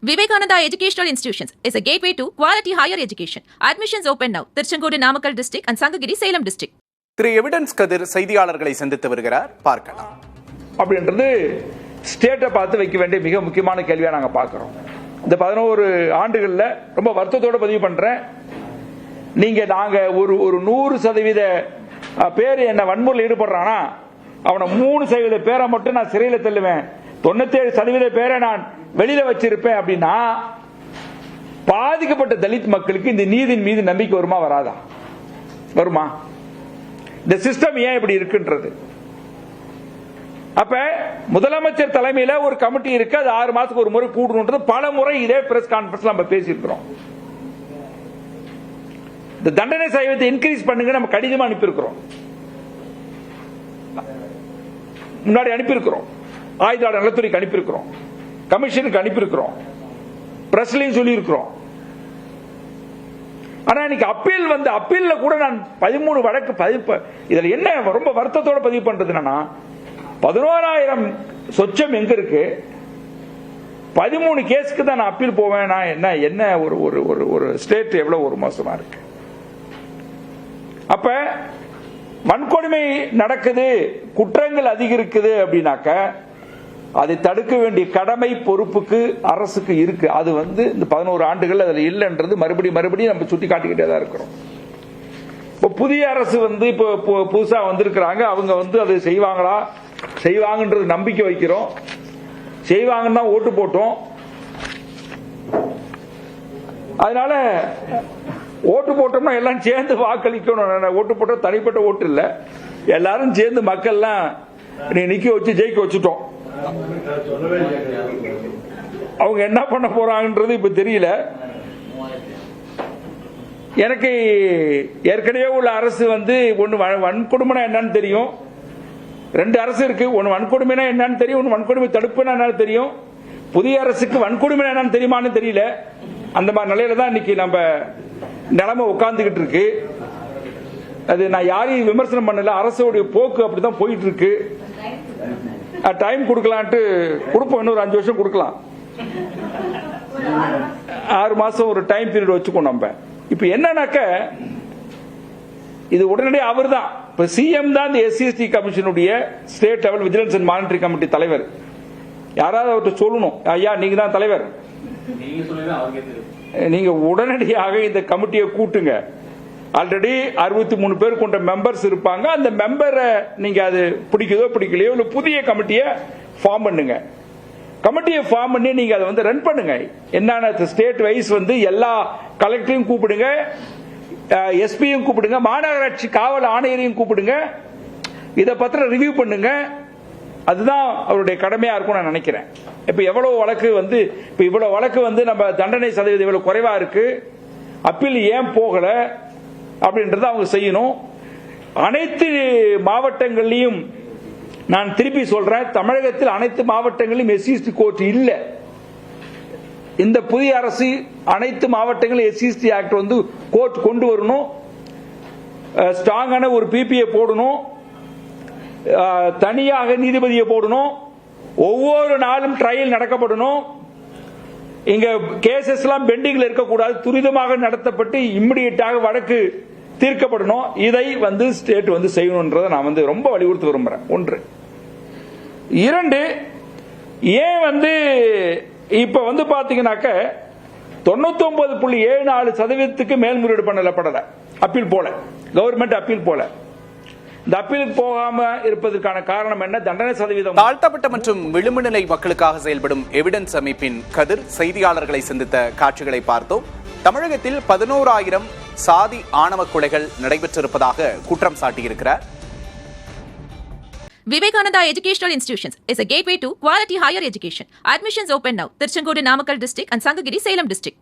Vivekananda Educational Institutions is a gateway to quality higher education. Admissions open now. Tirchengodu Namakkal district and Sangagiri Salem district. திரு Evidence Kathir செய்தியாளர்களை சந்தித்து வருகிறார், பார்க்கலாம். அப்படின்றது ஸ்டேட்டை பார்த்து வைக்க வேண்டிய மிக முக்கியமான கேள்வியா நாங்க பார்க்கிறோம். இந்த 11 ஆண்டுகள்ல ரொம்ப வருத்தத்தோட பதிவு பண்றேன். நாங்க ஒரு 100% பேர் என்ன வன்முறையில் ஈடுபடுறானா அவனை 3% பேரை மட்டும் நான் சிறையில் தள்ளுவேன், 97% பேரை நான் வெளியில வச்சிருப்பேன் அப்படின்னா பாதிக்கப்பட்ட தலித் மக்களுக்கு இந்த நீதியின் மீது நம்பிக்கை வருமா வராதா? வருமா? இந்த சிஸ்டம் ஏன் இப்படி இருக்குன்றது. அப்ப முதலமைச்சர் தலைமையில ஒரு கமிட்டி இருக்கு, அது 6 மாசத்துக்கு ஒரு முறை கூடணும்ன்றது பல முறை இதே பிரஸ் கான்ஃபரன்ஸ்ல நம்ம பேசியிருக்கிறோம். இந்த தண்டனை சதவீதத்தை இன்கிரீஸ் பண்ணுங்க நம்ம கடிதமா அனுப்பியிருக்கிறோம், முன்னாடி அனுப்பியிருக்கிறோம், ஆயுத நலத்துறைக்கு அனுப்பியிருக்கிறோம், கமிஷனுக்கு அனுப்பியிருக்கிறோம், பிரஸ்லையும் சொல்லி இருக்கிறோம். ஆனா இன்னைக்கு அப்பீல்ல கூட நான் 13 வழக்கு இதுல என்ன ரொம்ப வருத்தத்தோட பதிவு பண்றது என்னன்னா 11,000 சொச்சம் எங்க இருக்கு, 13 கேஸ்க்கு தான் நான் அப்பீல் போவேன். என்ன ஒரு ஸ்டேட் எவ்வளவு ஒரு மோசமா இருக்கு. அப்ப வன்கொடுமை நடக்குது, குற்றங்கள் அதிகரிக்குது அப்படின்னாக்க அதை தடுக்க வேண்டிய கடமை பொறுப்புக்கு அரசுக்கு இருக்கு. அது இந்த 11 ஆண்டுகள் அதுல இல்லைன்றது மறுபடியும் நம்ம சுட்டி காட்டிக்கிட்டே தான் இருக்கிறோம். இப்போ புதிய அரசு இப்போ புதுசா வந்திருக்கிறாங்க, அவங்க அதை செய்வாங்களா, செய்வாங்கன்றது நம்பிக்கை வைக்கிறோம். செய்வாங்கன்னு தான் ஓட்டு போட்டோம். அதனால ஓட்டு போட்டோம்னா எல்லாம் சேர்ந்து வாக்களிக்கணும். ஓட்டு போட்ட தனிப்பட்ட ஓட்டு இல்ல, எல்லாரும் சேர்ந்து மக்கள்லாம் நிக்க வச்சு ஜெயிக்க வச்சுட்டோம். அவங்க என்ன பண்ண போறாங்கன்றது இப்ப தெரியல. எனக்கு ஏற்கனவே உள்ள அரசு ஒன்னு வன்கொடுமைனா என்னன்னு தெரியும், 2 அரசு இருக்கு. ஒன்னு வன்கொடுமைனா என்னன்னு தெரியும், ஒன்னு வன்கொடுமை தடுப்புனா என்னன்னு தெரியும். புதிய அரசுக்கு வன்கொடுமை என்னன்னு தெரியுமான்னு தெரியல. அந்த மாதிரி நிலையில தான் இன்னைக்கு நம்ம நிலைமை உட்கார்ந்துகிட்டு இருக்கு. அது நான் யாரையும் விமர்சனம் பண்ணல, அரசுடைய போக்கு அப்படிதான் போயிட்டு இருக்கு. டைம் கொடுக்கலான்ட்டு கொடுப்போம், இன்னொரு 5 வருஷம் கொடுக்கலாம், 6 மாசம் ஒரு டைம் பீரியட் வச்சுக்கோ. நம்ம இப்ப என்னன்னாக்க இது உடனடியாக அவர் தான் இப்ப சிஎம் தான் இந்த எஸ்சிஎஸ்டி கமிஷனுடைய state level vigilance and monitory committee தலைவர். யாராவது அவர்கிட்ட சொல்லணும், ஐயா நீங்க தான் தலைவர், நீங்க உடனடியாக இந்த கமிட்டியை கூட்டுங்க. ஆல்ரெடி 63 பேர் கொண்ட மெம்பர்ஸ் இருப்பாங்க. அந்த மெம்பரை நீங்க அது பிடிக்குதோ பிடிக்கலையோ இல்ல புதிய கமிட்டியை ஃபார்ம் பண்ணுங்க. கமிட்டியை ஃபார்ம் பண்ணி நீங்க அதை ரன் பண்ணுங்க. என்னன்னா ஸ்டேட் வைஸ் எல்லா கலெக்டரையும் கூப்பிடுங்க, எஸ்பியும் கூப்பிடுங்க, மாநகராட்சி காவல் ஆணையரையும் கூப்பிடுங்க. இதை பத்திர ரிவ்யூ பண்ணுங்க. அதுதான் அவருடைய கடமையா இருக்கும் நான் நினைக்கிறேன். இப்ப எவ்வளவு வழக்கு இப்ப இவ்வளவு வழக்கு நம்ம தண்டனை சதவீதம் இவ்வளவு குறைவா இருக்கு, அப்பீல் ஏன் போகல அப்படின்றத அவங்க செய்யணும். அனைத்து மாவட்டங்களிலும் நான் திருப்பி சொல்றேன், தமிழகத்தில் அனைத்து மாவட்டங்களிலும் எஸ்சிஎஸ்டி கோர்ட் இல்ல. இந்த புதிய அரசு அனைத்து மாவட்டங்களிலும் எஸ்சிஎஸ்டி ஆக்ட் கோர்ட் கொண்டு வரணும். ஸ்ட்ராங்கான ஒரு பிபிஏ போடணும், தனியாக நீதிபதியை போடணும், ஒவ்வொரு நாளும் ட்ரையல் நடக்கப்படணும். இங்க கேசஸ் எல்லாம் பெண்டிங்ல இருக்கக்கூடாது, துரிதமாக நடத்தப்பட்டு இம்மிடியட்டாக வழக்கு தீர்க்கப்படணும். இதை ஸ்டேட் செய்யணும்ன்றதை நான் ரொம்ப வலியுறுத்த விரும்புறேன். 1. 2, ஏன் இப்ப பாத்தீங்கன்னாக்க 99.74% மேல்முறையீடு பண்ணப்படல, அப்பீல் போல, கவர்மெண்ட் அப்பீல் போல. இந்த அப்பீலுக்கு போகாம இருப்பதற்கான காரணம் என்ன? தண்டனை சதவீதம். தாழ்த்தப்பட்ட மற்றும் விளிம்பு நிலை மக்களுக்காக செயல்படும் எவிடன்ஸ் அமைப்பின் கதிர் செய்தியாளர்களை சந்தித்த காட்சிகளை பார்த்தோம். தமிழகத்தில் 11,000 சாதி ஆணவ கொலைகள் நடைபெற்றிருப்பதாக குற்றம் சாட்டியிருக்கிறார். Vivekananda Educational Institutions is a gateway to quality higher education. Admissions open now. Tirchengodu Namakkal district and Sangagiri Salem district.